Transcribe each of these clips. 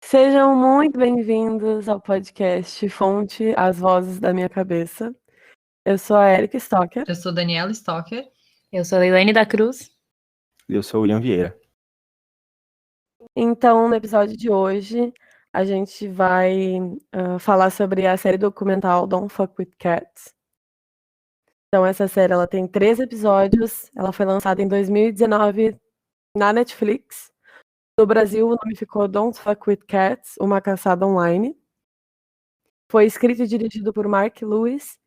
Sejam muito bem-vindos ao podcast Fonte, as Vozes da Minha Cabeça. Eu sou a Erika Stocker. Eu sou Daniela Stocker. Eu sou a Leilane da Cruz. Eu sou o William Vieira. Então, no episódio de hoje, a gente vai falar sobre a série documental Don't Fuck With Cats. Então, essa série ela tem 3 episódios. Ela foi lançada em 2019 na Netflix. No Brasil, o nome ficou Don't Fuck With Cats, Uma Caçada Online. Foi escrito e dirigido por Mark Lewis.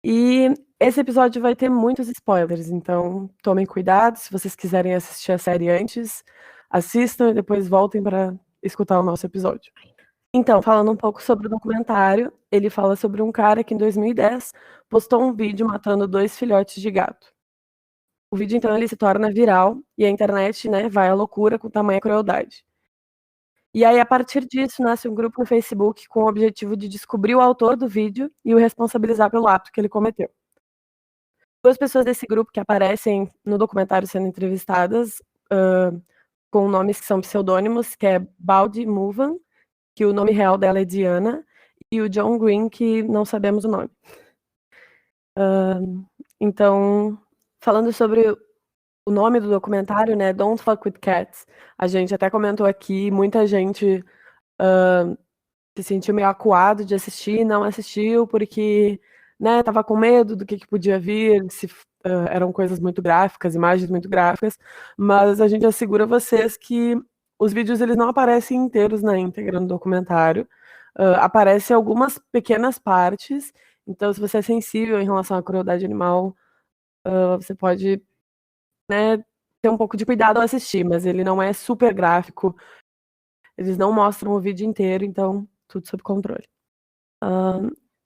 E esse episódio vai ter muitos spoilers, então tomem cuidado. Se vocês quiserem assistir a série antes, assistam e depois voltem para escutar o nosso episódio. Então, falando um pouco sobre o documentário, ele fala sobre um cara que em 2010 postou um vídeo matando 2 filhotes de gato. O vídeo, então, ele se torna viral e a internet, né, vai à loucura com tamanha crueldade. E aí, a partir disso, nasce um grupo no Facebook com o objetivo de descobrir o autor do vídeo e o responsabilizar pelo ato que ele cometeu. 2 pessoas desse grupo que aparecem no documentário sendo entrevistadas, com nomes que são pseudônimos, que é Baldy Muvan, que o nome real dela é Diana, e o John Green, que não sabemos o nome. Então, falando sobre o nome do documentário, né, Don't Fuck With Cats, a gente até comentou aqui, muita gente se sentiu meio acuado de assistir, não assistiu porque, né, tava com medo do que podia vir, se eram coisas muito gráficas, imagens muito gráficas, mas a gente assegura vocês que os vídeos eles não aparecem inteiros na íntegra no documentário, aparecem algumas pequenas partes, então se você é sensível em relação à crueldade animal, você pode, né, ter um pouco de cuidado ao assistir, mas ele não é super gráfico, eles não mostram o vídeo inteiro, então tudo sob controle.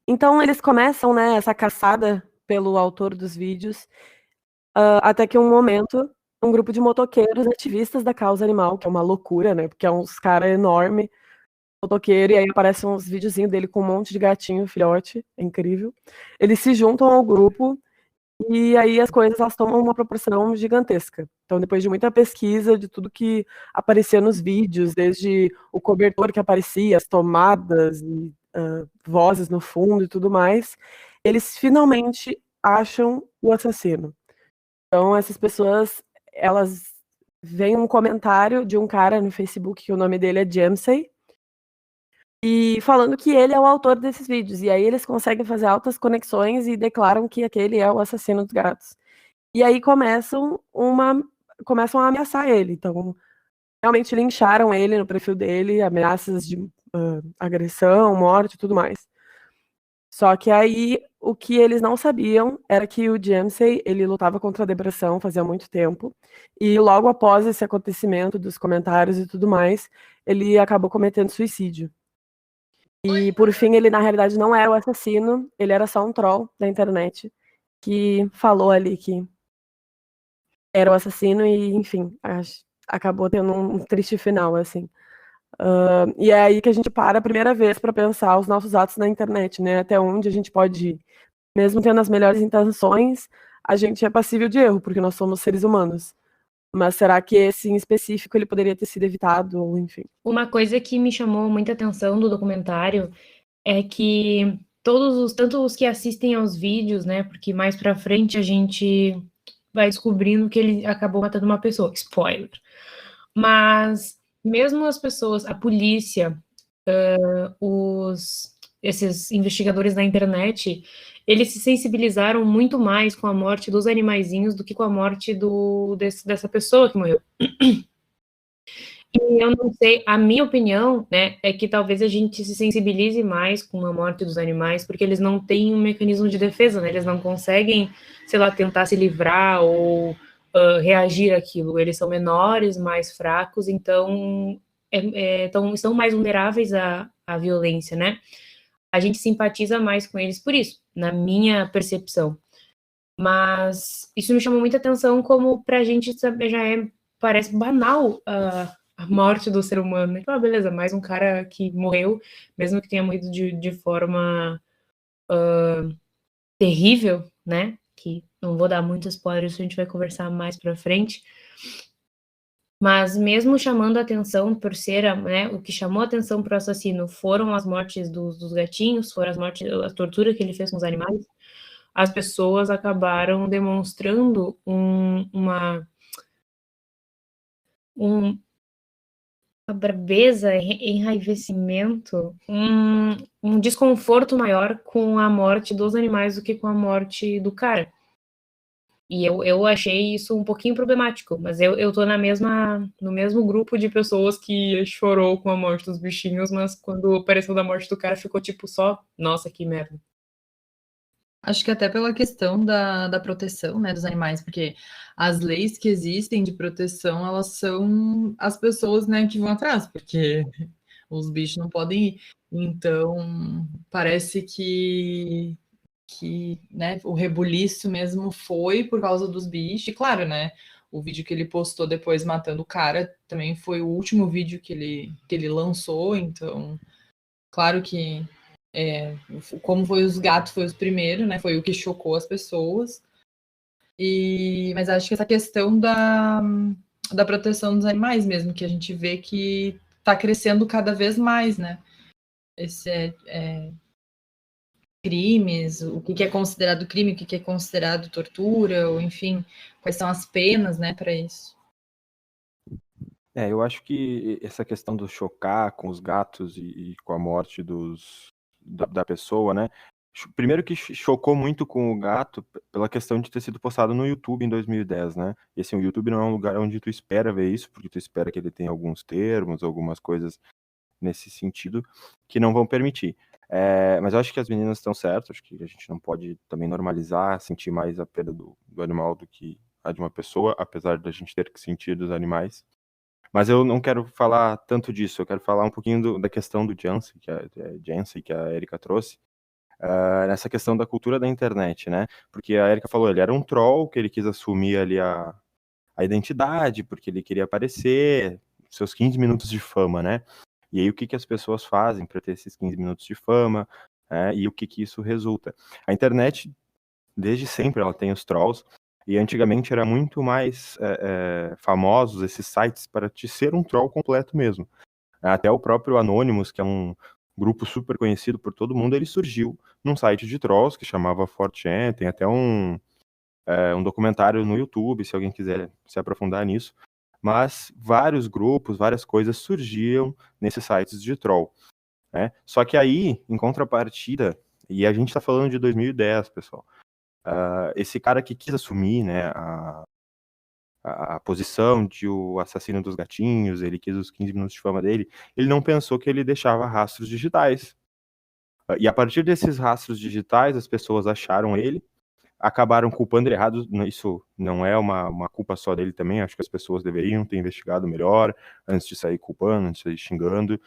Então eles começam, né, essa caçada pelo autor dos vídeos, até que um momento, um grupo de motoqueiros ativistas da causa animal, que é uma loucura, né, porque é uns cara enorme, motoqueiro, e aí aparecem uns videozinhos dele com um monte de gatinho, filhote, é incrível. Eles se juntam ao grupo, e aí as coisas elas tomam uma proporção gigantesca. Então, depois de muita pesquisa de tudo que aparecia nos vídeos, desde o cobertor que aparecia, as tomadas, e, vozes no fundo e tudo mais, eles finalmente acham o assassino. Então, essas pessoas, elas veem um comentário de um cara no Facebook, que o nome dele é Jamsey, e falando que ele é o autor desses vídeos. E aí eles conseguem fazer altas conexões e declaram que aquele é o assassino dos gatos. E aí começam a ameaçar ele. Então, realmente lincharam ele no perfil dele, ameaças de agressão, morte e tudo mais. Só que aí, o que eles não sabiam era que o Jamsey, ele lutava contra a depressão fazia muito tempo, e logo após esse acontecimento dos comentários e tudo mais, ele acabou cometendo suicídio. E, por fim, ele na realidade não era o assassino, ele era só um troll da internet, que falou ali que era o assassino e, enfim, acabou tendo um triste final, assim. E é aí que a gente para a primeira vez para pensar os nossos atos na internet, né? Até onde a gente pode ir. Mesmo tendo as melhores intenções, a gente é passível de erro, porque nós somos seres humanos. Mas será que esse em específico ele poderia ter sido evitado, ou enfim? Uma coisa que me chamou muita atenção do documentário é que tanto os que assistem aos vídeos, né? Porque mais pra frente a gente vai descobrindo que ele acabou matando uma pessoa. Spoiler. Mas mesmo as pessoas, a polícia, esses investigadores da internet, eles se sensibilizaram muito mais com a morte dos animaizinhos do que com a morte dessa pessoa que morreu. E eu não sei, a minha opinião, né, é que talvez a gente se sensibilize mais com a morte dos animais, porque eles não têm um mecanismo de defesa, né, eles não conseguem, sei lá, tentar se livrar ou reagir àquilo, eles são menores, mais fracos, então estão mais vulneráveis à violência, né, a gente simpatiza mais com eles por isso, na minha percepção, mas isso me chamou muita atenção como pra gente saber, parece banal a morte do ser humano, né? Ah, beleza, mais um cara que morreu, mesmo que tenha morrido de forma terrível, né? Que não vou dar muito spoiler, isso a gente vai conversar mais pra frente. Mas mesmo chamando a atenção por ser, né, o que chamou a atenção para o assassino foram as mortes dos gatinhos, foram as mortes, a tortura que ele fez com os animais, as pessoas acabaram demonstrando uma braveza, enraivecimento, um desconforto maior com a morte dos animais do que com a morte do cara. E eu achei isso um pouquinho problemático, mas eu tô no mesmo grupo de pessoas que chorou com a morte dos bichinhos, mas quando apareceu da morte do cara ficou tipo só, nossa, que merda. Acho que até pela questão da proteção, né, dos animais, porque as leis que existem de proteção, elas são as pessoas, né, que vão atrás, porque os bichos não podem ir. Então, parece que né, o rebuliço mesmo foi por causa dos bichos. E claro, né, o vídeo que ele postou depois matando o cara também foi o último vídeo que ele lançou, então, claro que como foi os gatos, foi os primeiros, né, foi o que chocou as pessoas. Mas acho que essa questão da proteção dos animais mesmo, que a gente vê que está crescendo cada vez mais, né, esse crimes, o que é considerado crime, o que é considerado tortura, ou enfim, quais são as penas, né, para isso. Eu acho que essa questão do chocar com os gatos e com a morte da pessoa, né? Primeiro que chocou muito com o gato pela questão de ter sido postado no YouTube em 2010, né? E assim, o YouTube não é um lugar onde tu espera ver isso, porque tu espera que ele tenha alguns termos, algumas coisas nesse sentido que não vão permitir. Mas eu acho que as meninas estão certas, acho que a gente não pode também normalizar, sentir mais a perda do animal do que a de uma pessoa, apesar da gente ter que sentir dos animais. Mas eu não quero falar tanto disso, eu quero falar um pouquinho da questão do Jansen, que a Erika trouxe, nessa questão da cultura da internet, né? Porque a Erika falou, ele era um troll, que ele quis assumir ali a identidade, porque ele queria aparecer, seus 15 minutos de fama, né? E aí o que as pessoas fazem para ter esses 15 minutos de fama, e o que isso resulta? A internet, desde sempre, ela tem os trolls, e antigamente era muito mais famosos esses sites para te ser um troll completo mesmo. Até o próprio Anonymous, que é um grupo super conhecido por todo mundo, ele surgiu num site de trolls que chamava 4chan, tem até um documentário no YouTube, se alguém quiser se aprofundar nisso. Mas vários grupos, várias coisas surgiam nesses sites de troll, né? Só que aí, em contrapartida, e a gente está falando de 2010, pessoal, esse cara que quis assumir, né, a posição de o assassino dos gatinhos, ele quis os 15 minutos de fama dele, ele não pensou que ele deixava rastros digitais. E a partir desses rastros digitais, as pessoas acharam ele, acabaram culpando ele errado. Isso não é uma culpa só dele também, acho que as pessoas deveriam ter investigado melhor antes de sair culpando, antes de sair xingando,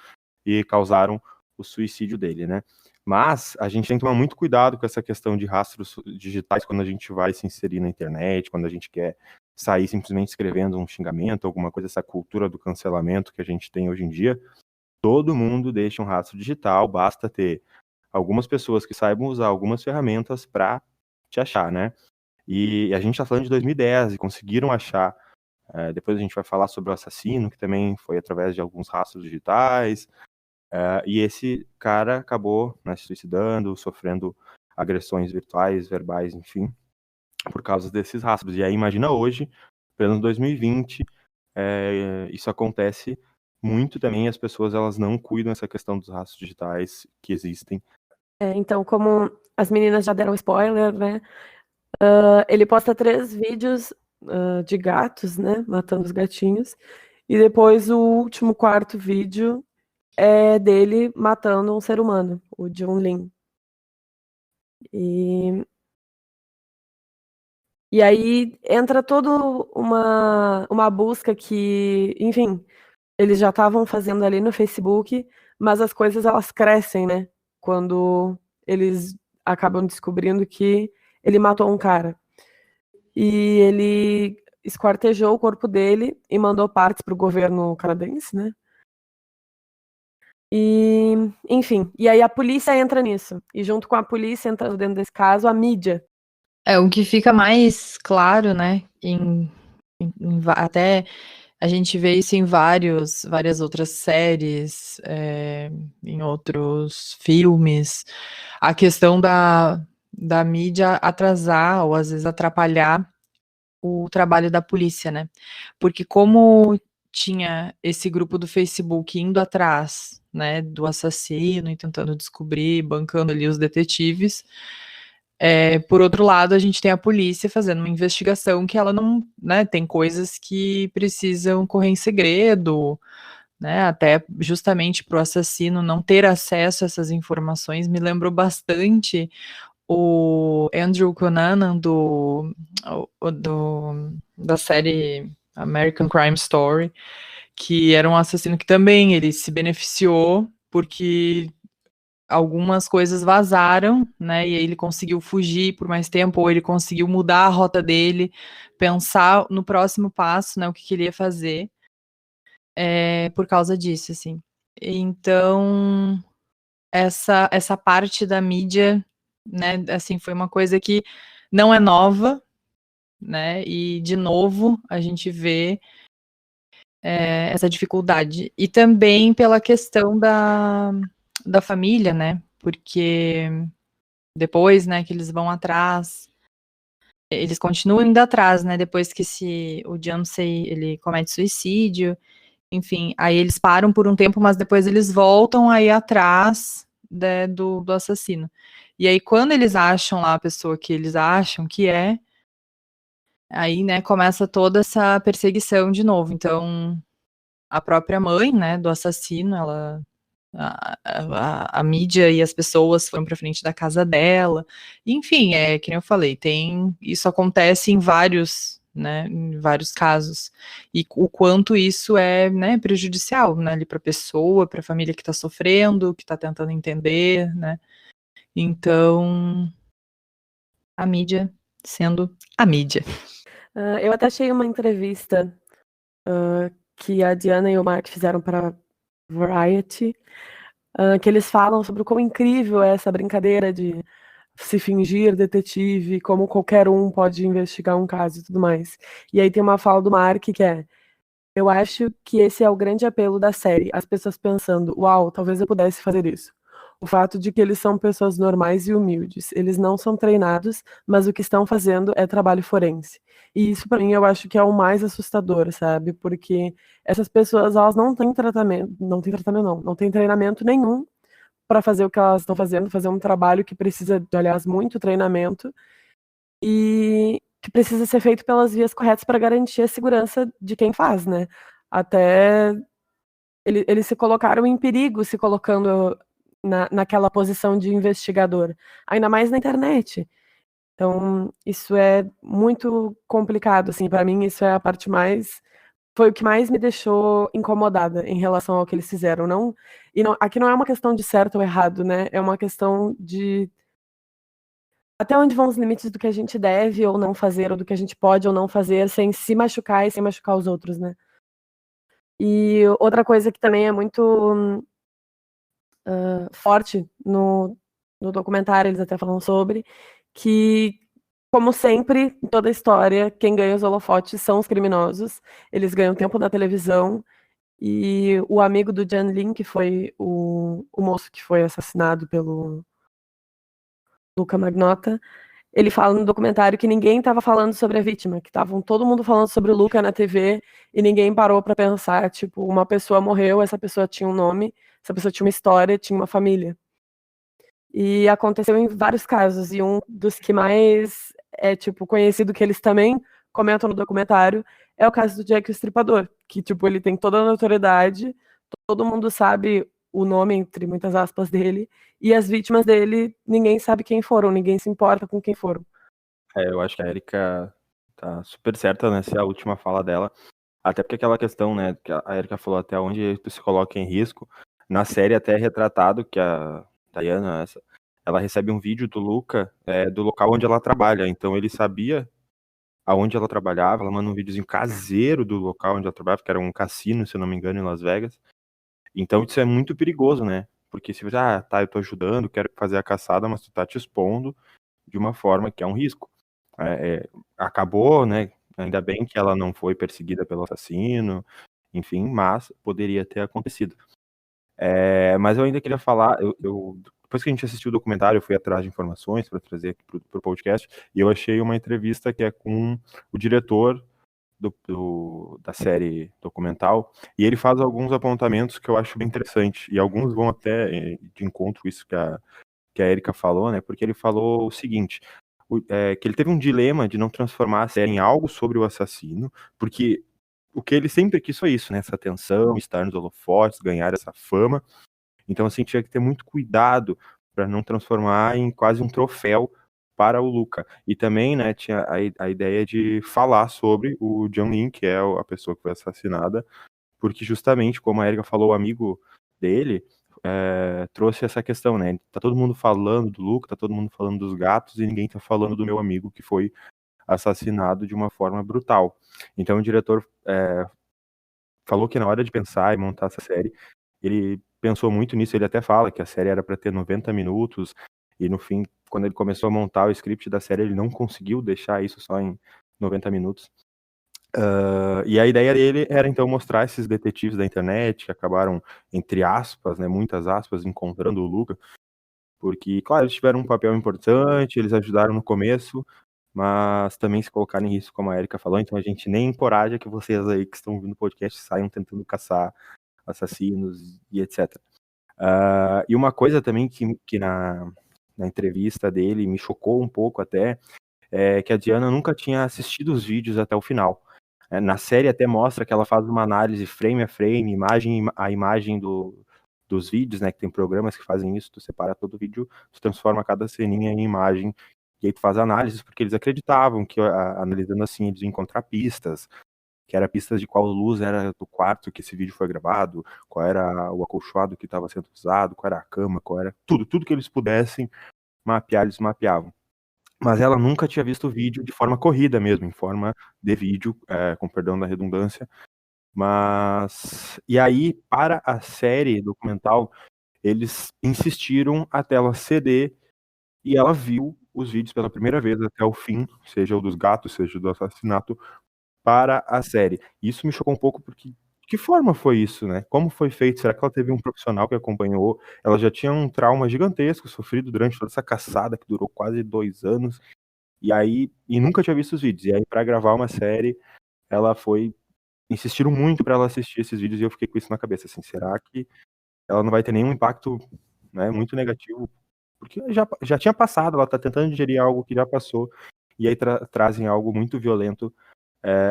e causaram o suicídio dele, né? Mas a gente tem que tomar muito cuidado com essa questão de rastros digitais quando a gente vai se inserir na internet, quando a gente quer sair simplesmente escrevendo um xingamento, alguma coisa, essa cultura do cancelamento que a gente tem hoje em dia. Todo mundo deixa um rastro digital, basta ter algumas pessoas que saibam usar algumas ferramentas para te achar, né? E a gente tá falando de 2010 e conseguiram achar. Depois a gente vai falar sobre o assassino, que também foi através de alguns rastros digitais. E esse cara acabou, né, se suicidando, sofrendo agressões virtuais, verbais, enfim, por causa desses rastros. E aí imagina hoje, pleno 2020, isso acontece muito também, as pessoas elas não cuidam dessa questão dos rastros digitais que existem. Então, como as meninas já deram spoiler, né? Ele posta 3 vídeos de gatos, né? Matando os gatinhos. E depois o último, 4º vídeo é dele matando um ser humano, o Jun Lin. E aí entra toda uma busca que, enfim, eles já estavam fazendo ali no Facebook, mas as coisas elas crescem, né? Quando eles acabam descobrindo que ele matou um cara. E ele esquartejou o corpo dele e mandou partes para o governo canadense, né? E, enfim, e aí a polícia entra nisso. E junto com a polícia entrando dentro desse caso, a mídia. O que fica mais claro, né, até a gente vê isso em várias outras séries, em outros filmes, a questão da mídia atrasar ou às vezes atrapalhar o trabalho da polícia, né? Porque como tinha esse grupo do Facebook indo atrás, né, do assassino e tentando descobrir, bancando ali os detetives, por outro lado, a gente tem a polícia fazendo uma investigação que ela não, né, tem coisas que precisam correr em segredo, né, até justamente para o assassino não ter acesso a essas informações. Me lembrou bastante o Andrew Cunanan da série American Crime Story, que era um assassino que também ele se beneficiou porque algumas coisas vazaram, né? E aí ele conseguiu fugir por mais tempo, ou ele conseguiu mudar a rota dele, pensar no próximo passo, né? O que ele ia fazer, por causa disso, assim. Então, essa parte da mídia, né? Assim, foi uma coisa que não é nova, né? E de novo a gente vê essa dificuldade. E também pela questão da família, né? Porque depois, né, que eles vão atrás, eles continuam indo atrás, né, depois que o Jamsey, ele comete suicídio, enfim, aí eles param por um tempo, mas depois eles voltam aí atrás, né, do assassino. E aí quando eles acham lá a pessoa que eles acham que aí, né, começa toda essa perseguição de novo. Então, a própria mãe, né, do assassino, a mídia e as pessoas foram para frente da casa dela. Enfim, que nem eu falei, isso acontece né, em vários casos. E o quanto isso é, né, prejudicial, né, ali para a pessoa, para a família que está sofrendo, que está tentando entender, né. Então, a mídia sendo a mídia. Eu até achei uma entrevista que a Diana e o Mark fizeram para Variety, que eles falam sobre o quão incrível é essa brincadeira de se fingir detetive, como qualquer um pode investigar um caso e tudo mais. E aí tem uma fala do Mark que é: eu acho que esse é o grande apelo da série, as pessoas pensando, uau, talvez eu pudesse fazer isso. O fato de que eles são pessoas normais e humildes. Eles não são treinados, mas o que estão fazendo é trabalho forense. E isso, para mim, eu acho que é o mais assustador, sabe? Porque essas pessoas, elas não têm tratamento, não têm treinamento nenhum para fazer o que elas estão fazendo, fazer um trabalho que precisa de, aliás, muito treinamento e que precisa ser feito pelas vias corretas para garantir a segurança de quem faz, né? Até eles se colocaram em perigo se colocando naquela posição de investigador, ainda mais na internet. Então, isso é muito complicado, assim, para mim isso é a parte mais foi o que mais me deixou incomodada em relação ao que eles fizeram. Aqui não é uma questão de certo ou errado, né? É uma questão de até onde vão os limites do que a gente deve ou não fazer, ou do que a gente pode ou não fazer, sem se machucar e sem machucar os outros, né? E outra coisa que também é muito forte no documentário, eles até falam sobre, que, como sempre, em toda a história, quem ganha os holofotes são os criminosos, eles ganham tempo na televisão, e o amigo do Jan Lin, que foi o moço que foi assassinado pelo Luca Magnotta, ele fala no documentário que ninguém estava falando sobre a vítima, que estavam todo mundo falando sobre o Luca na TV e ninguém parou para pensar, tipo, uma pessoa morreu, essa pessoa tinha um nome, essa pessoa tinha uma história, tinha uma família. E aconteceu em vários casos, e um dos que mais é, tipo, conhecido que eles também comentam no documentário é o caso do Jack o Estripador, que, tipo, ele tem toda a notoriedade, todo mundo sabe o nome, entre muitas aspas, dele, e as vítimas dele, ninguém sabe quem foram, ninguém se importa com quem foram. Eu acho que a Erika tá super certa nessa última fala dela. Até porque aquela questão, né, que a Erika falou até onde tu se coloca em risco. Na série até é retratado que a Diana, ela recebe um vídeo do Luca do local onde ela trabalha. Então ele sabia aonde ela trabalhava. Ela manda um videozinho caseiro do local onde ela trabalhava, que era um cassino, se eu não me engano, em Las Vegas. Então isso é muito perigoso, né? Porque se você, tá, eu tô ajudando, quero fazer a caçada, mas tu tá te expondo de uma forma que é um risco. acabou, né? Ainda bem que ela não foi perseguida pelo assassino, enfim, mas poderia ter acontecido. Mas eu ainda queria falar, depois que a gente assistiu o documentário, eu fui atrás de informações para trazer aqui para o podcast, e eu achei uma entrevista que é com o diretor da série documental, e ele faz alguns apontamentos que eu acho bem interessante, e alguns vão até de encontro isso que a Erika falou, né? Porque ele falou o seguinte, que ele teve um dilema de não transformar a série em algo sobre o assassino, porque o que ele sempre quis foi isso, né? Essa atenção, estar nos holofotes, ganhar essa fama. Então, assim, tinha que ter muito cuidado para não transformar em quase um troféu para o Luca. E também, né, tinha a ideia de falar sobre o John Lin, que é a pessoa que foi assassinada, porque justamente, como a Erika falou, o amigo dele trouxe essa questão, né? Tá todo mundo falando do Luca, tá todo mundo falando dos gatos e ninguém tá falando do meu amigo que foi assassinado de uma forma brutal. Então o diretor falou que na hora de pensar e montar essa série, ele pensou muito nisso, ele até fala que a série era para ter 90 minutos, e no fim, quando ele começou a montar o script da série, ele não conseguiu deixar isso só em 90 minutos. E a ideia dele era então mostrar esses detetives da internet que acabaram, entre aspas, né, muitas aspas, encontrando o Luca, porque, claro, eles tiveram um papel importante, eles ajudaram no começo, mas também se colocaram em risco, como a Erika falou, então a gente nem encoraja que vocês aí que estão ouvindo o podcast saiam tentando caçar assassinos e etc. E uma coisa também que na entrevista dele me chocou um pouco até, é que a Diana nunca tinha assistido os vídeos até o final. Na série até mostra que ela faz uma análise frame a frame, imagem a imagem dos vídeos, né, que tem programas que fazem isso, tu separa todo o vídeo, tu transforma cada ceninha em imagem, e aí tu faz análises, porque eles acreditavam que, analisando assim, eles iam encontrar pistas, que era pistas de qual luz era do quarto que esse vídeo foi gravado, qual era o acolchoado que estava sendo usado, qual era a cama, qual era tudo que eles pudessem mapear, eles mapeavam. Mas ela nunca tinha visto o vídeo de forma corrida mesmo, em forma de vídeo, com perdão da redundância. E aí, para a série documental, eles insistiram até ela ceder, e ela viu os vídeos pela primeira vez até o fim, seja o dos gatos, seja o do assassinato, para a série. Isso me chocou um pouco, porque de que forma foi isso, né? Como foi feito? Será que ela teve um profissional que acompanhou? Ela já tinha um trauma gigantesco sofrido durante toda essa caçada que durou quase 2 anos, e nunca tinha visto os vídeos. E aí, para gravar uma série, insistiram muito para ela assistir esses vídeos, e eu fiquei com isso na cabeça, assim, será que ela não vai ter nenhum impacto, né, muito negativo? Porque já tinha passado, ela tá tentando digerir algo que já passou, e aí trazem algo muito violento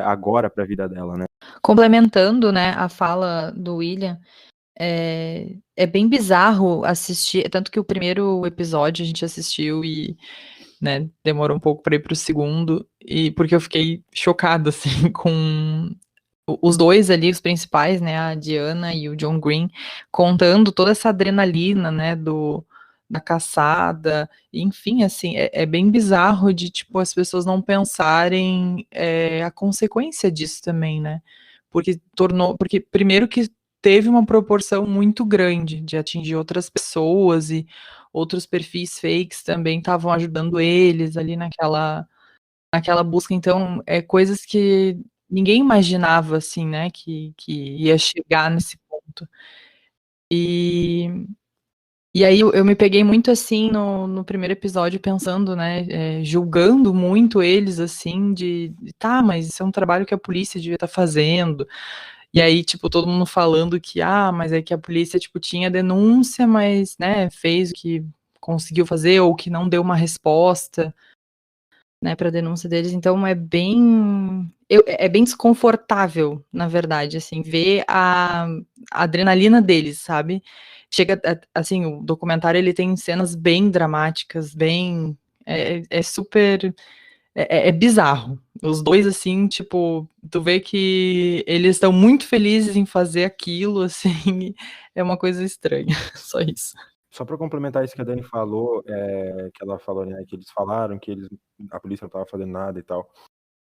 agora para a vida dela, né? Complementando, né, a fala do William, é bem bizarro assistir, tanto que o primeiro episódio a gente assistiu e, né, demorou um pouco para ir pro segundo, e porque eu fiquei chocada, assim, com os dois ali, os principais, né, a Diana e o John Green, contando toda essa adrenalina, né, da caçada, enfim, assim, é bem bizarro de, tipo, as pessoas não pensarem a consequência disso também, né, porque primeiro que teve uma proporção muito grande de atingir outras pessoas, e outros perfis fakes também estavam ajudando eles ali naquela busca, então, coisas que ninguém imaginava, assim, né, que ia chegar nesse ponto. E aí eu me peguei muito, assim, no primeiro episódio pensando, né, julgando muito eles, assim, tá, mas isso é um trabalho que a polícia devia estar fazendo. E aí, tipo, todo mundo falando que, mas é que a polícia, tipo, tinha denúncia, mas, né, fez o que conseguiu fazer, ou que não deu uma resposta, né, para a denúncia deles. Então é bem desconfortável, na verdade, assim, ver a adrenalina deles, sabe? Chega, assim, o documentário, ele tem cenas bem dramáticas, bem, super, bizarro. Os dois, assim, tipo, tu vê que eles estão muito felizes em fazer aquilo, assim, é uma coisa estranha, só isso. Só para complementar isso que a Dani falou, que ela falou, né, que eles falaram que a polícia não estava fazendo nada e tal.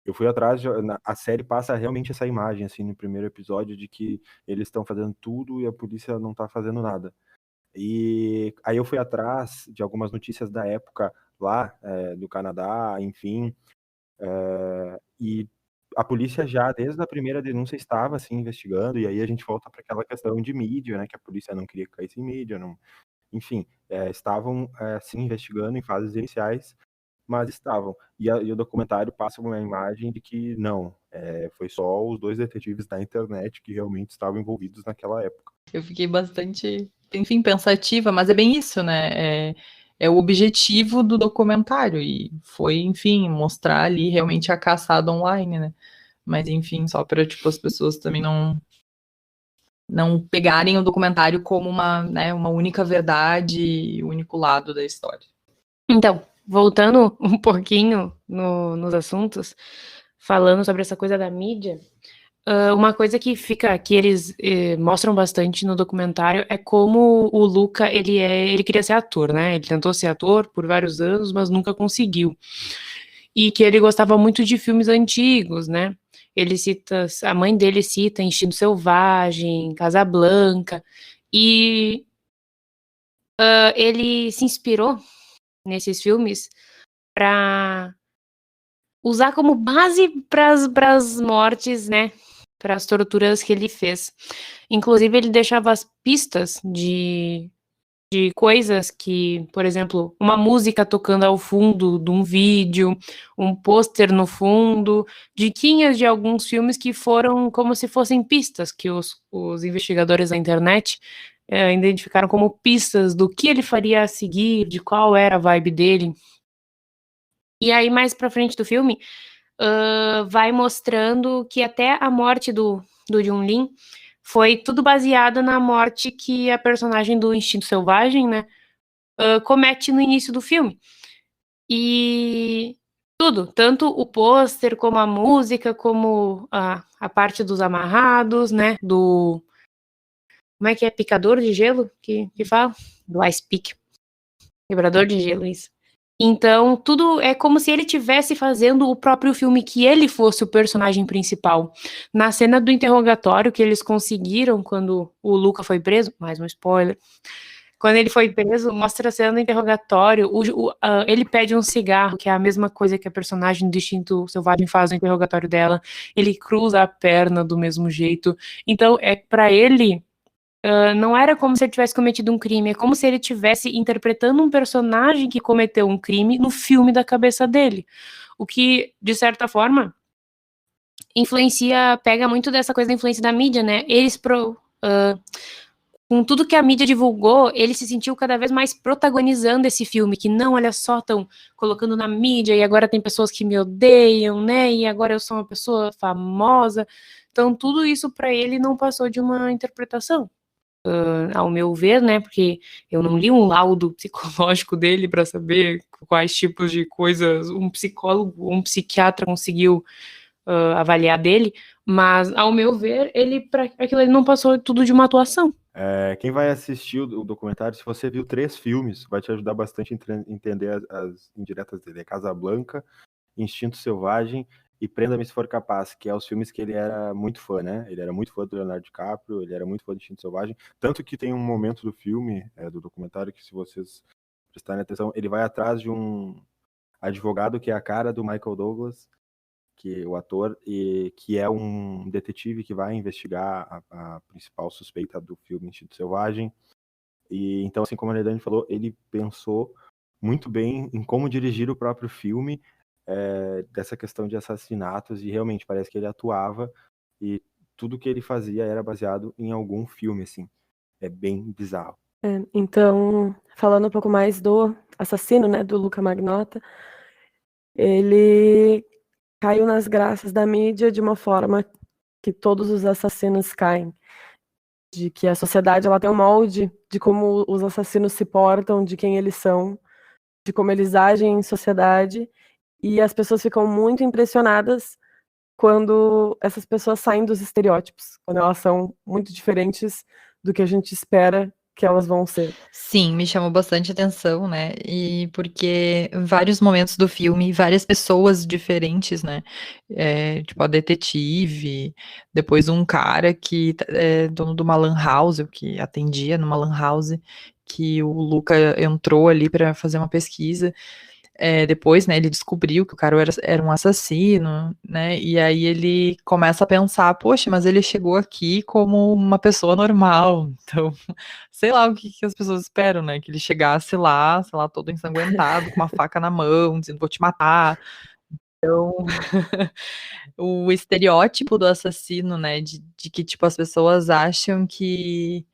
Eu fui atrás, a série passa realmente essa imagem, assim, no primeiro episódio, de que eles estão fazendo tudo e a polícia não está fazendo nada. E aí eu fui atrás de algumas notícias da época lá, do Canadá, enfim, E a polícia já, desde a primeira denúncia, estava assim investigando, e aí a gente volta para aquela questão de mídia, né, que a polícia não queria que caísse em mídia, não, enfim, estavam assim investigando em fases iniciais, mas estavam. E o documentário passa uma imagem de que não, foi só os 2 detetives da internet que realmente estavam envolvidos naquela época. Eu fiquei bastante, enfim, pensativa, mas é bem isso, né? É o objetivo do documentário, e foi, enfim, mostrar ali realmente a caçada online, né? Mas, enfim, só para, tipo, as pessoas também não pegarem o documentário como uma única verdade, o único lado da história. Então, voltando um pouquinho nos assuntos, falando sobre essa coisa da mídia, uma coisa que eles mostram bastante no documentário é como o Luca, ele queria ser ator, né? Ele tentou ser ator por vários anos, mas nunca conseguiu. E que ele gostava muito de filmes antigos, né? A mãe dele cita Instinto Selvagem, Casablanca, e ele se inspirou nesses filmes para usar como base para as mortes, né? Para as torturas que ele fez. Inclusive, ele deixava as pistas de coisas que, por exemplo, uma música tocando ao fundo de um vídeo, um pôster no fundo, diquinhas de alguns filmes que foram como se fossem pistas, que os investigadores da internet identificaram como pistas do que ele faria a seguir, de qual era a vibe dele. E aí, mais pra frente do filme, vai mostrando que até a morte do Jun-Lin foi tudo baseado na morte que a personagem do Instinto Selvagem, né, comete no início do filme. E tudo, tanto o pôster, como a música, como a parte dos amarrados, né, como é que é? Picador de gelo? Que fala? Do Ice Pick. Quebrador de gelo, isso. Então, tudo é como se ele estivesse fazendo o próprio filme, que ele fosse o personagem principal. Na cena do interrogatório que eles conseguiram quando o Luca foi preso, mais um spoiler, quando ele foi preso, mostra a cena do interrogatório, ele pede um cigarro, que é a mesma coisa que a personagem do Instinto Selvagem faz no interrogatório dela, ele cruza a perna do mesmo jeito. Então, para ele, não era como se ele tivesse cometido um crime, é como se ele estivesse interpretando um personagem que cometeu um crime no filme da cabeça dele. O que, de certa forma, pega muito dessa coisa da influência da mídia, né? Com tudo que a mídia divulgou, ele se sentiu cada vez mais protagonizando esse filme, que não, olha só, estão colocando na mídia, e agora tem pessoas que me odeiam, né? E agora eu sou uma pessoa famosa. Então, tudo isso para ele não passou de uma interpretação. Ao meu ver, né, porque eu não li um laudo psicológico dele para saber quais tipos de coisas um psicólogo ou um psiquiatra conseguiu avaliar dele, mas ao meu ver, aquilo ele não passou tudo de uma atuação. Quem vai assistir o documentário, se você viu 3 filmes, vai te ajudar bastante a entender as indiretas dele. Casablanca, Instinto Selvagem e Prenda-me se for capaz, que é os filmes que ele era muito fã, né? Ele era muito fã do Leonardo DiCaprio, ele era muito fã do Instinto Selvagem, tanto que tem um momento do filme, do documentário, que se vocês prestarem atenção, ele vai atrás de um advogado que é a cara do Michael Douglas, que o ator, e que é um detetive que vai investigar a principal suspeita do filme Instinto Selvagem. E então, assim como a Nedane falou, ele pensou muito bem em como dirigir o próprio filme, dessa questão de assassinatos, e realmente parece que ele atuava e tudo que ele fazia era baseado em algum filme, assim. É bem bizarro. Então, falando um pouco mais do assassino, né, do Luca Magnotta, ele caiu nas graças da mídia de uma forma que todos os assassinos caem. De que a sociedade ela tem um molde de como os assassinos se portam, de quem eles são, de como eles agem em sociedade, e as pessoas ficam muito impressionadas quando essas pessoas saem dos estereótipos, quando elas são muito diferentes do que a gente espera que elas vão ser. Sim, me chamou bastante atenção, né? E porque em vários momentos do filme, várias pessoas diferentes, né? Tipo a detetive, depois um cara que é dono de uma lan house, que atendia numa lan house, que o Luca entrou ali para fazer uma pesquisa. depois, né, ele descobriu que o cara era um assassino, né, e aí ele começa a pensar, poxa, mas ele chegou aqui como uma pessoa normal, então, sei lá o que as pessoas esperam, né, que ele chegasse lá, sei lá, todo ensanguentado, com uma faca na mão, dizendo, vou te matar. Então, o estereótipo do assassino, né, de que, tipo, as pessoas acham que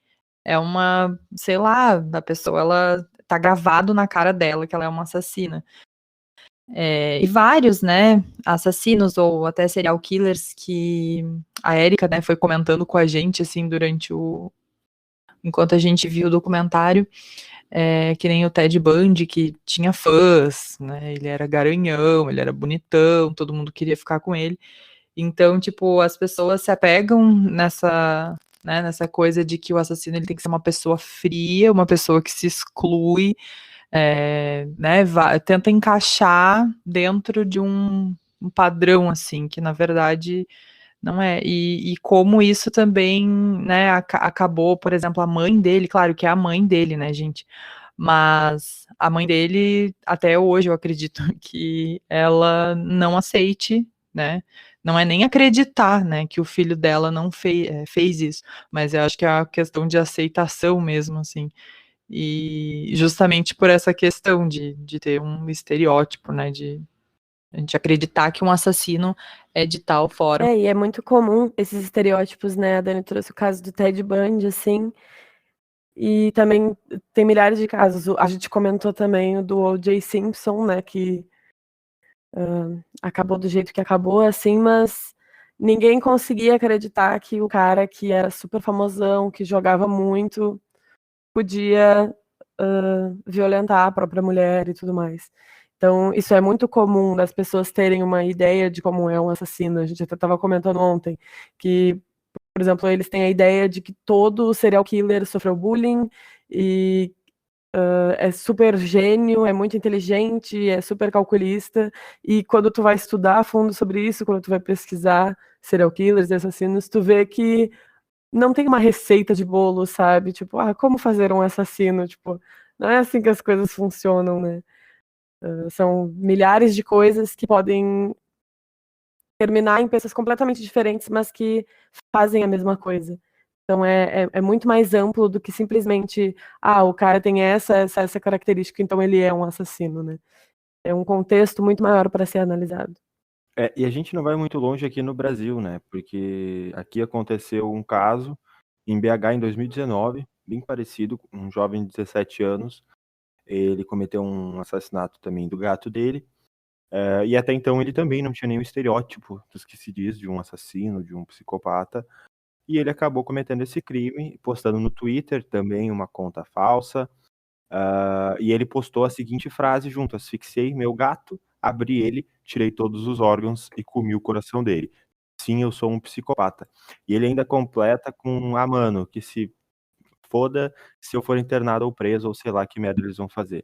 é uma, sei lá, a pessoa, ela tá gravado na cara dela que ela é uma assassina. E vários, né, assassinos ou até serial killers que a Erika, né, foi comentando com a gente, assim, enquanto a gente viu o documentário, que nem o Ted Bundy, que tinha fãs, né, ele era garanhão, ele era bonitão, todo mundo queria ficar com ele. Então, tipo, as pessoas se apegam nessa coisa de que o assassino ele tem que ser uma pessoa fria, uma pessoa que se exclui, né, tenta encaixar dentro de um padrão, assim, que na verdade não é. E como isso também, né, acabou, por exemplo, a mãe dele, claro que é a mãe dele, né, gente, mas a mãe dele, até hoje, eu acredito que ela não aceite, né, não é nem acreditar, né, que o filho dela não fez isso, mas eu acho que é a questão de aceitação mesmo, assim, e justamente por essa questão de ter um estereótipo, né, de a gente acreditar que um assassino é de tal forma. E é muito comum esses estereótipos, né? A Dani trouxe o caso do Ted Bundy, assim, e também tem milhares de casos. A gente comentou também o do O.J. Simpson, né, que acabou do jeito que acabou, assim, mas ninguém conseguia acreditar que o cara que era super famosão, que jogava muito, podia violentar a própria mulher e tudo mais. Então, isso é muito comum das pessoas terem uma ideia de como é um assassino. A gente até estava comentando ontem que, por exemplo, eles têm a ideia de que todo serial killer sofreu bullying e é super gênio, é muito inteligente, é super calculista, e quando tu vai estudar a fundo sobre isso, quando tu vai pesquisar serial killers e assassinos, tu vê que não tem uma receita de bolo, sabe? Tipo, como fazer um assassino? Tipo, não é assim que as coisas funcionam, né? São milhares de coisas que podem terminar em pessoas completamente diferentes, mas que fazem a mesma coisa. Então é muito mais amplo do que simplesmente, o cara tem essa característica, então ele é um assassino, né? É um contexto muito maior para ser analisado. E a gente não vai muito longe aqui no Brasil, né? Porque aqui aconteceu um caso em BH em 2019, bem parecido, um jovem de 17 anos, ele cometeu um assassinato também do gato dele, e até então ele também não tinha nenhum estereótipo dos que se diz de um assassino, de um psicopata, e ele acabou cometendo esse crime, postando no Twitter também uma conta falsa, e ele postou a seguinte frase junto: asfixiei meu gato, abri ele, tirei todos os órgãos e comi o coração dele. Sim, eu sou um psicopata. E ele ainda completa com: mano, que se foda se eu for internado ou preso, ou sei lá que merda eles vão fazer.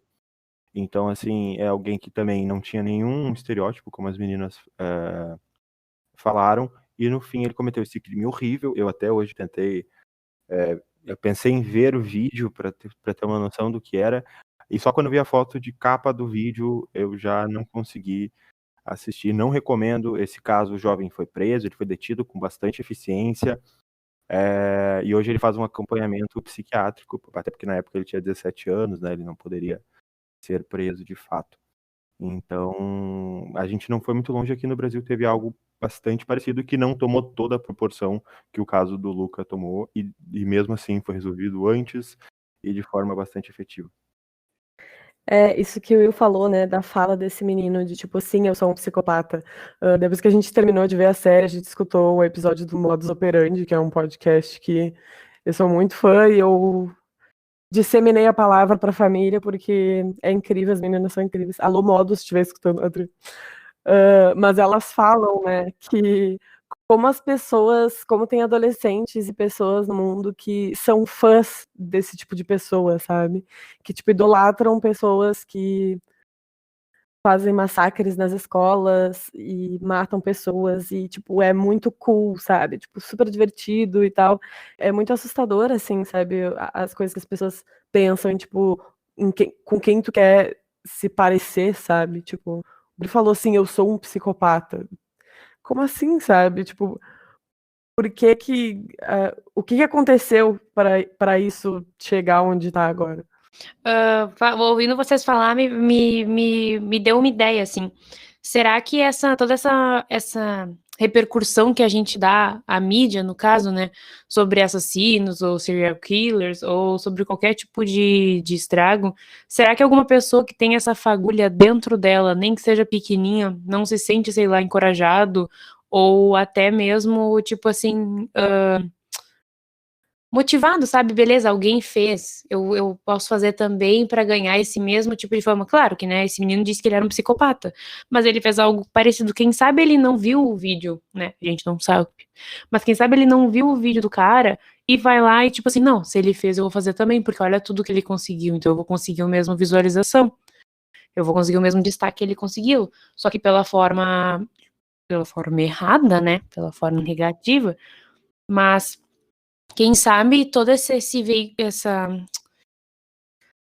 Então, assim, é alguém que também não tinha nenhum estereótipo, como as meninas falaram, e no fim ele cometeu esse crime horrível. Eu até hoje eu pensei em ver o vídeo para ter uma noção do que era, e só quando eu vi a foto de capa do vídeo eu já não consegui assistir. Não recomendo. Esse caso, o jovem foi preso, ele foi detido com bastante eficiência, e hoje ele faz um acompanhamento psiquiátrico, até porque na época ele tinha 17 anos, né, ele não poderia ser preso de fato. Então, a gente não foi muito longe. Aqui no Brasil teve algo bastante parecido que não tomou toda a proporção que o caso do Luca tomou, e mesmo assim foi resolvido antes e de forma bastante efetiva. Isso que o Will falou, né, da fala desse menino, de tipo, sim, eu sou um psicopata. Depois que a gente terminou de ver a série, a gente escutou o episódio do Modus Operandi, que é um podcast que eu sou muito fã, e eu disseminei a palavra para a família, porque é incrível, as meninas são incríveis. Alô, Modus, se estiver escutando, Adri. Mas elas falam, né, que como tem adolescentes e pessoas no mundo que são fãs desse tipo de pessoa, sabe? Que, tipo, idolatram pessoas que fazem massacres nas escolas e matam pessoas e, tipo, é muito cool, sabe? Tipo, super divertido e tal. É muito assustador, assim, sabe? As coisas que as pessoas pensam, tipo, com quem tu quer se parecer, sabe? Tipo, ele falou assim, eu sou um psicopata. Como assim, sabe? Tipo, por que que... o que que aconteceu para isso chegar onde tá agora? Ouvindo vocês falar, me deu uma ideia, assim. Será que toda essa repercussão que a gente dá à mídia, no caso, né, sobre assassinos ou serial killers ou sobre qualquer tipo de estrago, será que alguma pessoa que tem essa fagulha dentro dela, nem que seja pequenininha, não se sente, sei lá, encorajado ou até mesmo, tipo assim, motivado, sabe? Beleza, alguém fez, eu posso fazer também para ganhar esse mesmo tipo de fama. Claro que, né, esse menino disse que ele era um psicopata, mas ele fez algo parecido. Quem sabe ele não viu o vídeo, né? A gente não sabe. Mas quem sabe ele não viu o vídeo do cara e vai lá e tipo assim, não, se ele fez eu vou fazer também, porque olha tudo que ele conseguiu, então eu vou conseguir o mesmo visualização. Eu vou conseguir o mesmo destaque que ele conseguiu, só que pela forma errada, né? Pela forma negativa, mas quem sabe toda essa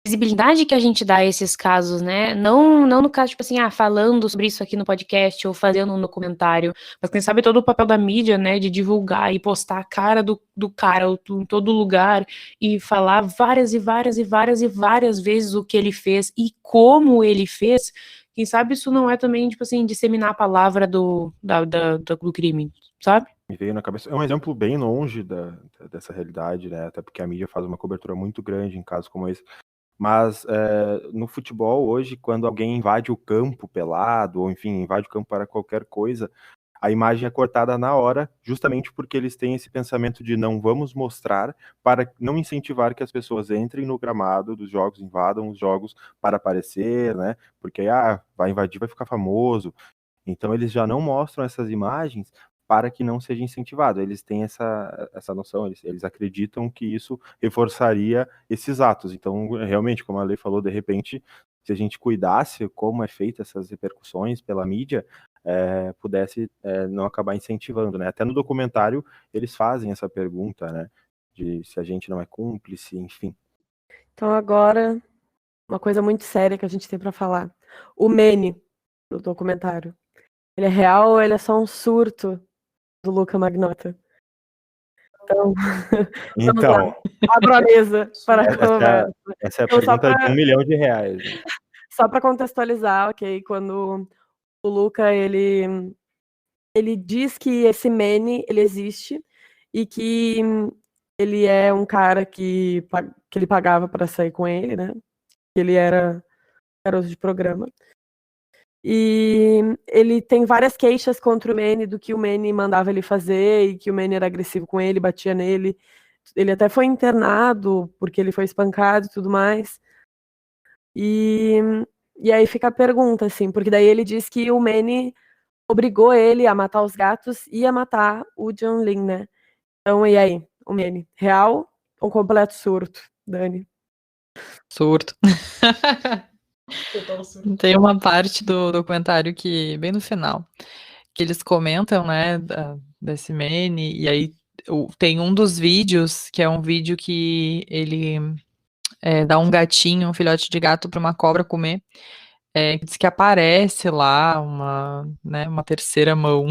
visibilidade que a gente dá a esses casos, né? Não no caso, tipo assim, falando sobre isso aqui no podcast ou fazendo um documentário, mas quem sabe todo o papel da mídia, né, de divulgar e postar a cara do cara em todo lugar e falar várias e várias e várias e várias vezes o que ele fez e como ele fez. Quem sabe isso não é também, tipo assim, disseminar a palavra do crime, sabe? Me veio na cabeça. É um exemplo bem longe dessa realidade, né? Até porque a mídia faz uma cobertura muito grande em casos como esse. Mas no futebol hoje, quando alguém invade o campo pelado, ou enfim, invade o campo para qualquer coisa, a imagem é cortada na hora, justamente porque eles têm esse pensamento de não vamos mostrar, para não incentivar que as pessoas entrem no gramado dos jogos, invadam os jogos para aparecer, né? Porque vai invadir, vai ficar famoso. Então eles já não mostram essas imagens para que não seja incentivado. Eles têm essa noção, eles acreditam que isso reforçaria esses atos. Então, realmente, como a Lei falou, de repente, se a gente cuidasse como é feita essas repercussões pela mídia, pudesse não acabar incentivando, né? Até no documentário eles fazem essa pergunta, né? De se a gente não é cúmplice, enfim. Então agora, uma coisa muito séria que a gente tem para falar. O Manny, do documentário. Ele é real ou ele é só um surto do Luca Magnotta? Então, vamos lá. Então, Abro a mesa para a conversa. essa é a Então, pergunta de R$1 milhão. Né? Só para contextualizar, ok? Quando o Luca, ele diz que esse Manny, ele existe e que ele é um cara que ele pagava para sair com ele, né? Que ele era garoto de programa. E ele tem várias queixas contra o Manny do que o Manny mandava ele fazer e que o Manny era agressivo com ele, batia nele. Ele até foi internado porque ele foi espancado e tudo mais. E aí fica a pergunta, assim, porque daí ele diz que o Manny obrigou ele a matar os gatos e a matar o John Lin, né? Então, e aí? O Manny, real ou completo surto, Dani? Surto. Tem uma parte do documentário que, bem no final, que eles comentam, né, desse Manny, e aí tem um dos vídeos, que é um vídeo que ele dá um gatinho, um filhote de gato para uma cobra comer, que diz que aparece lá uma terceira mão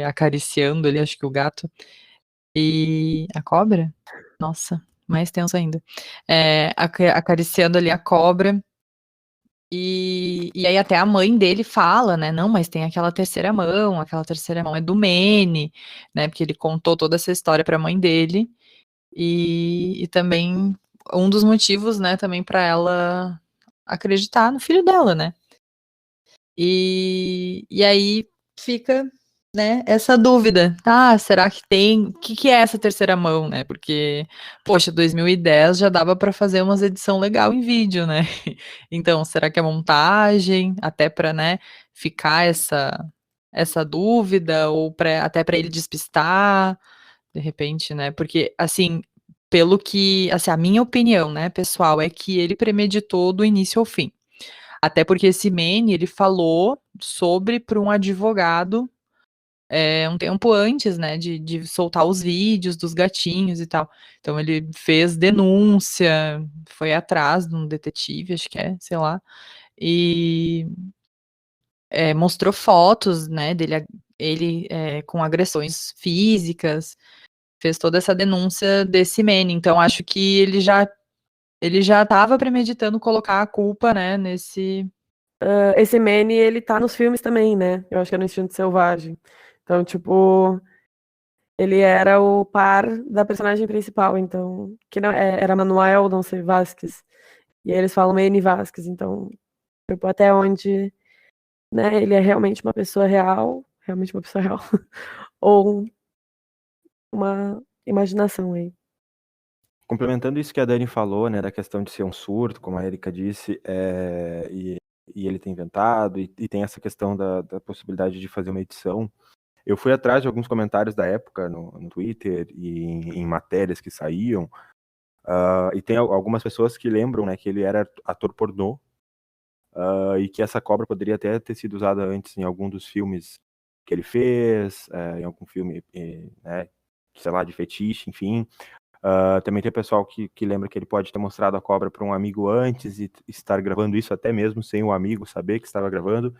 acariciando ele, acho que o gato, e a cobra? Nossa, mais tenso ainda. Acariciando ali a cobra, e aí até a mãe dele fala, né, não, mas tem aquela terceira mão é do Manny, né, porque ele contou toda essa história para a mãe dele, e também um dos motivos, né, também para ela acreditar no filho dela, né. E aí fica, né, essa dúvida, será que tem, o que é essa terceira mão, né, porque, poxa, 2010 já dava para fazer umas edição legal em vídeo, né, então será que é montagem, até para, né, ficar essa dúvida, ou até para ele despistar, de repente, né, porque, assim, pelo que, assim, a minha opinião, né, pessoal, é que ele premeditou do início ao fim. Até porque esse Manny, ele falou sobre para um advogado um tempo antes, né, de soltar os vídeos dos gatinhos e tal. Então ele fez denúncia, foi atrás de um detetive, acho que sei lá, e mostrou fotos, né, ele com agressões físicas, fez toda essa denúncia desse Manny. Então acho que ele já estava premeditando colocar a culpa, né, nesse... Esse Manny, ele tá nos filmes também, né? Eu acho que é no Instinto Selvagem. Então, tipo, ele era o par da personagem principal, então, que não, era Manuel, não sei, Vasquez. E aí eles falam Manny Vasquez, então, tipo, até onde, né, ele é realmente uma pessoa real, ou uma imaginação aí. Complementando isso que a Dani falou, né, da questão de ser um surto, como a Erika disse, e ele ter inventado, e tem essa questão da possibilidade de fazer uma edição. Eu fui atrás de alguns comentários da época no Twitter e em matérias que saíam, e tem algumas pessoas que lembram, né, que ele era ator pornô, e que essa cobra poderia até ter sido usada antes em algum dos filmes que ele fez, em algum filme, né, sei lá, de fetiche, enfim. Também tem pessoal que lembra que ele pode ter mostrado a cobra para um amigo antes e estar gravando isso até mesmo sem o amigo saber que estava gravando,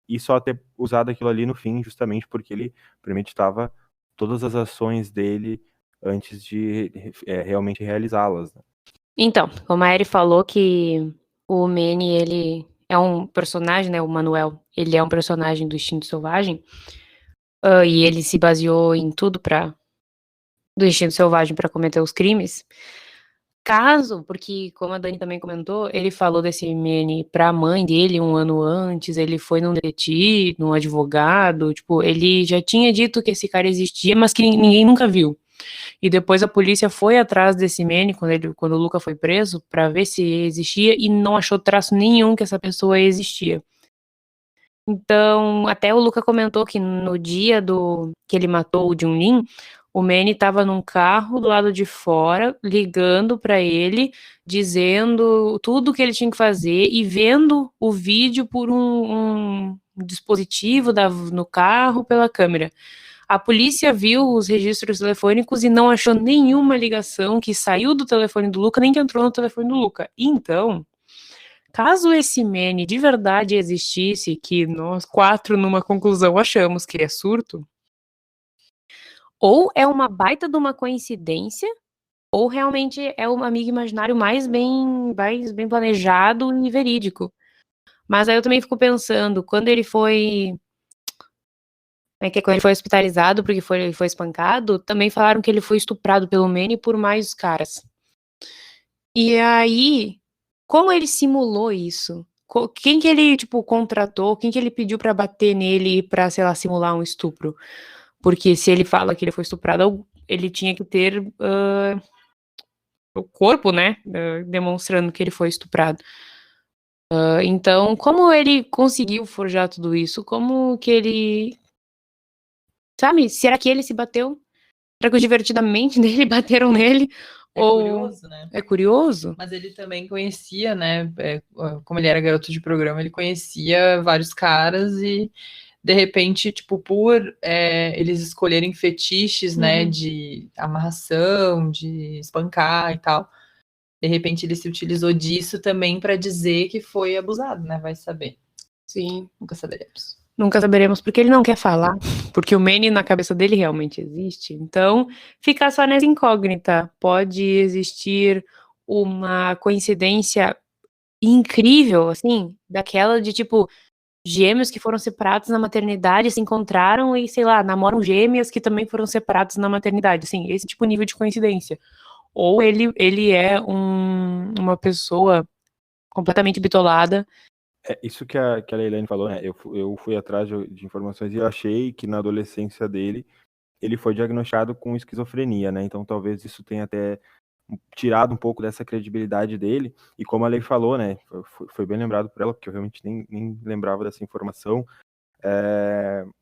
e só ter usado aquilo ali no fim, justamente porque ele premeditava todas as ações dele antes de realmente realizá-las, né? Então, como a Eri falou que o Manny, ele é um personagem, né, o Manuel, ele é um personagem do Instinto Selvagem, e ele se baseou em tudo do Instinto Selvagem para cometer os crimes. Caso, porque como a Dani também comentou, ele falou desse Manny pra mãe dele um ano antes, ele foi num detetive, num advogado, tipo, ele já tinha dito que esse cara existia, mas que ninguém nunca viu. E depois a polícia foi atrás desse Manny, quando o Luca foi preso, pra ver se existia, e não achou traço nenhum que essa pessoa existia. Então, até o Luca comentou que no dia que ele matou o Junlin, o Manny estava num carro do lado de fora, ligando para ele, dizendo tudo o que ele tinha que fazer e vendo o vídeo por um dispositivo no carro pela câmera. A polícia viu os registros telefônicos e não achou nenhuma ligação que saiu do telefone do Luca, nem que entrou no telefone do Luca. Então, caso esse Manny de verdade existisse, que nós 4 numa conclusão achamos que é surto, ou é uma baita de uma coincidência, ou realmente é um amigo imaginário mais bem planejado e verídico. Mas aí eu também fico pensando, quando ele foi hospitalizado porque ele foi espancado, também falaram que ele foi estuprado pelo Manny por mais caras. E aí, como ele simulou isso? Quem que ele, tipo, contratou? Quem que ele pediu pra bater nele pra, sei lá, simular um estupro? Porque se ele fala que ele foi estuprado, ele tinha que ter o corpo, né, demonstrando que ele foi estuprado. Então, como ele conseguiu forjar tudo isso? Como que ele... Sabe, será que ele se bateu? Será que os divertidamente dele bateram nele? Curioso, né? É curioso? Mas ele também conhecia, né? Como ele era garoto de programa, ele conhecia vários caras e, de repente, tipo, por eles escolherem fetiches, né? De amarração, de espancar e tal. De repente, ele se utilizou disso também para dizer que foi abusado, né? Vai saber. Sim. Nunca saberemos. Nunca saberemos porque ele não quer falar, porque o Manny na cabeça dele realmente existe. Então, fica só nessa incógnita. Pode existir uma coincidência incrível, assim, daquela de tipo gêmeos que foram separados na maternidade se encontraram e, sei lá, namoram gêmeas que também foram separados na maternidade, assim, esse tipo de nível de coincidência. Ou ele é uma pessoa completamente bitolada. Isso que a Leilane falou, né? Eu fui atrás de informações e eu achei que na adolescência dele, ele foi diagnosticado com esquizofrenia, né? Então talvez isso tenha até tirado um pouco dessa credibilidade dele. E como a Lei falou, né? Foi bem lembrado por ela, porque eu realmente nem lembrava dessa informação.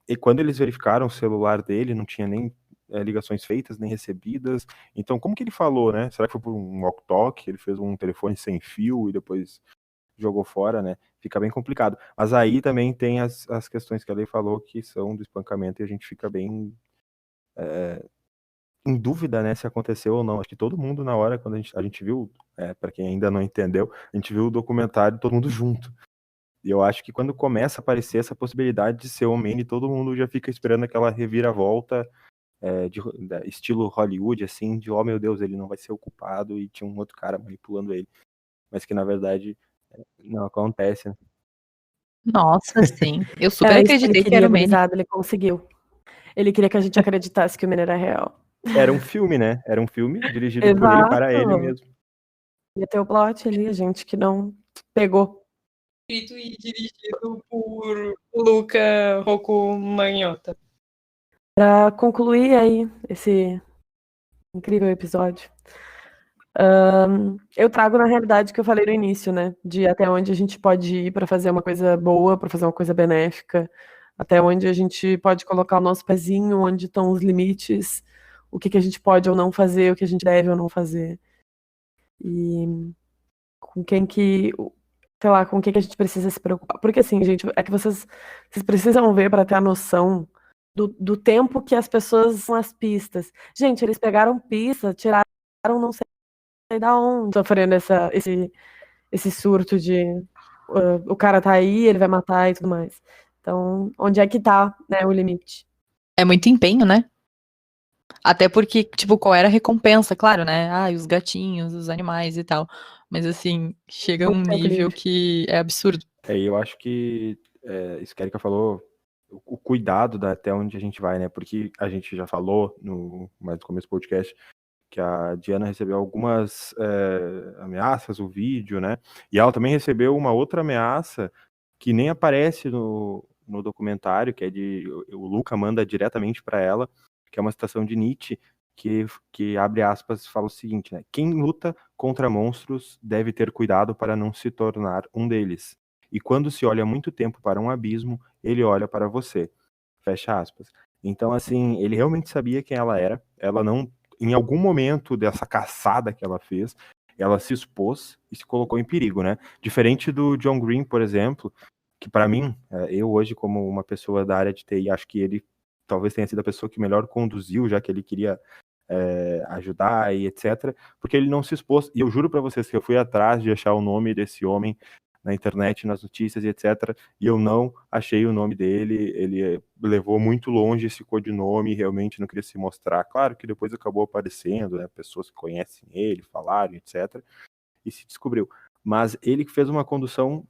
E quando eles verificaram o celular dele, não tinha nem ligações feitas, nem recebidas. Então, como que ele falou, né? Será que foi por um walk-talk? Ele fez um telefone sem fio e depois jogou fora, né? Fica bem complicado. Mas aí também tem as questões que a Lei falou, que são do espancamento, e a gente fica bem em dúvida, né, se aconteceu ou não. Acho que todo mundo na hora, quando a gente viu, para quem ainda não entendeu, a gente viu o documentário todo mundo junto. E eu acho que quando começa a aparecer essa possibilidade de ser homem, todo mundo já fica esperando aquela reviravolta estilo Hollywood, assim, de, oh meu Deus, ele não vai ser o culpado e tinha um outro cara manipulando ele. Mas que na verdade não acontece, né? Nossa, sim. Eu super Era isso que ele acreditei que era queria, o Manny. gurizada, ele conseguiu. Ele queria que a gente acreditasse que o menino era real. Era um filme, né? Era um filme dirigido por ele para ele Exato. mesmo. Ia ter o plot ali, a gente que não pegou. Escrito e dirigido por Luca Rocco Magnotta. Pra concluir aí esse incrível episódio, eu trago na realidade o que eu falei no início, né? De até onde a gente pode ir para fazer uma coisa boa, para fazer uma coisa benéfica, até onde a gente pode colocar o nosso pezinho, onde estão os limites, o que a gente pode ou não fazer, o que a gente deve ou não fazer. E com quem que, sei lá, com o que a gente precisa se preocupar. Porque assim, gente, é que vocês precisam ver para ter a noção do tempo que as pessoas são as pistas. Gente, eles pegaram pista, tiraram não sei da onde, sofrendo esse surto de o cara tá aí, ele vai matar e tudo mais. Então, onde é que tá, né, o limite? É muito empenho, né? Até porque, tipo, qual era a recompensa? Claro, né? Ah, os gatinhos, os animais e tal. Mas, assim, chega a um Muito tempo nível livre. que é absurdo. E eu acho que isso que a Erika falou, o cuidado até onde a gente vai, né? Porque a gente já falou mais no começo do podcast que a Diana recebeu algumas ameaças, o vídeo, né? E ela também recebeu uma outra ameaça que nem aparece no documentário, que é o Luca manda diretamente para ela, que é uma citação de Nietzsche, que abre aspas, fala o seguinte, né? Quem luta contra monstros deve ter cuidado para não se tornar um deles. E quando se olha muito tempo para um abismo, ele olha para você. Fecha aspas. Então, assim, ele realmente sabia quem ela era. Ela não, em algum momento dessa caçada que ela fez, ela se expôs e se colocou em perigo, né? Diferente do John Green, por exemplo, que para mim, eu hoje como uma pessoa da área de TI, acho que ele talvez tenha sido a pessoa que melhor conduziu, já que ele queria ajudar e etc, porque ele não se expôs, e eu juro para vocês que eu fui atrás de achar o nome desse homem na internet, nas notícias e etc, e eu não achei o nome dele, ele levou muito longe esse codinome, realmente não queria se mostrar, claro que depois acabou aparecendo, né, pessoas que conhecem ele, falaram, etc, e se descobriu, mas ele que fez uma condução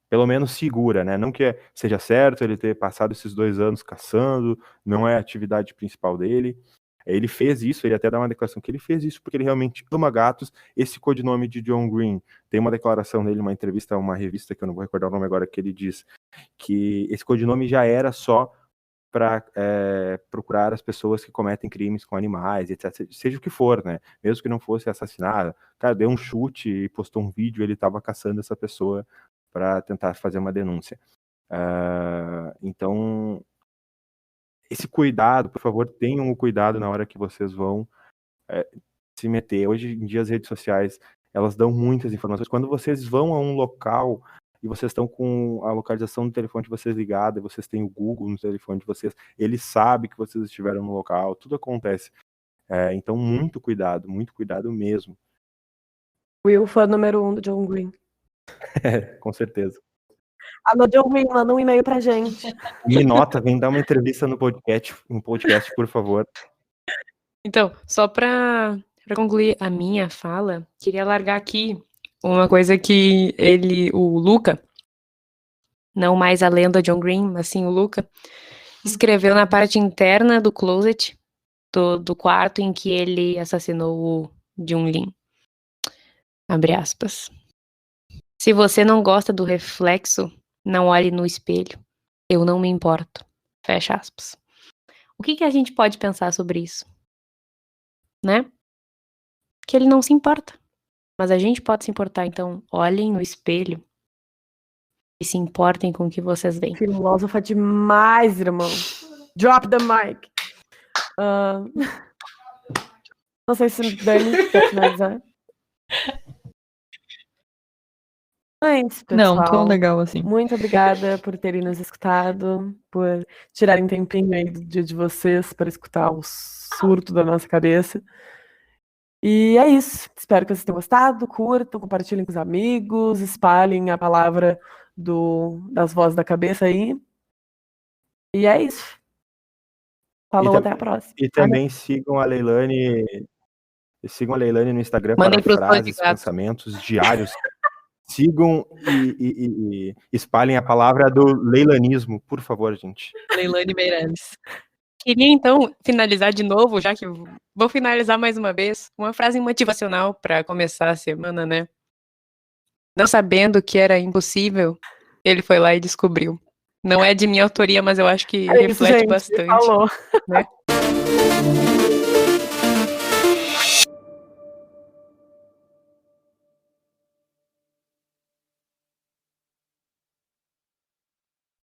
pelo menos segura, né? Não que seja certo ele ter passado esses 2 anos caçando, não é a atividade principal dele. Ele fez isso, ele até dá uma declaração que ele fez isso porque ele realmente ama gatos. Esse codinome de John Green, tem uma declaração dele, uma entrevista a uma revista, que eu não vou recordar o nome agora, que ele diz que esse codinome já era só para procurar as pessoas que cometem crimes com animais, etc. Seja o que for, né? Mesmo que não fosse assassinado. Cara, deu um chute e postou um vídeo, ele estava caçando essa pessoa para tentar fazer uma denúncia. Então, esse cuidado, por favor, tenham o cuidado na hora que vocês vão se meter. Hoje em dia as redes sociais, elas dão muitas informações. Quando vocês vão a um local e vocês estão com a localização do telefone de vocês ligada, e vocês têm o Google no telefone de vocês, ele sabe que vocês estiveram no local, tudo acontece. Então, muito cuidado mesmo. Will, fã número 1 do John Green. Com certeza. Alô, John Green, manda um e-mail pra gente. Me nota, vem dar uma entrevista no podcast, por favor. Então, só para concluir a minha fala, queria largar aqui uma coisa que o Luca, não mais a lenda John Green, mas sim o Luca, escreveu na parte interna do closet do quarto em que ele assassinou o Jun Lin. Abre aspas. Se você não gosta do reflexo, não olhe no espelho. Eu não me importo. Fecha aspas. O que a gente pode pensar sobre isso? Né? Que ele não se importa. Mas a gente pode se importar, então olhem no espelho e se importem com o que vocês veem. Filósofa demais, irmão. Drop the mic. Não sei se Dani quer finalizar. É isso, Não, pessoal. tão legal assim. Muito obrigada por terem nos escutado, por tirarem tempinho aí do dia de vocês para escutar o surto da nossa cabeça. E é isso. Espero que vocês tenham gostado. Curtam, compartilhem com os amigos, espalhem a palavra das vozes da cabeça aí. E é isso. Falou, até a próxima. E também sigam a Leilane no Instagram Mandem para pros fãs de frases, gato. pensamentos diários. Sigam e espalhem a palavra do leilanismo, por favor, gente. Leilane Meirelles. Queria, então, finalizar de novo, já que vou finalizar mais uma vez, uma frase motivacional para começar a semana, né? Não sabendo que era impossível, ele foi lá e descobriu. Não é de minha autoria, mas eu acho que É isso, reflete gente. bastante. Falou. Né?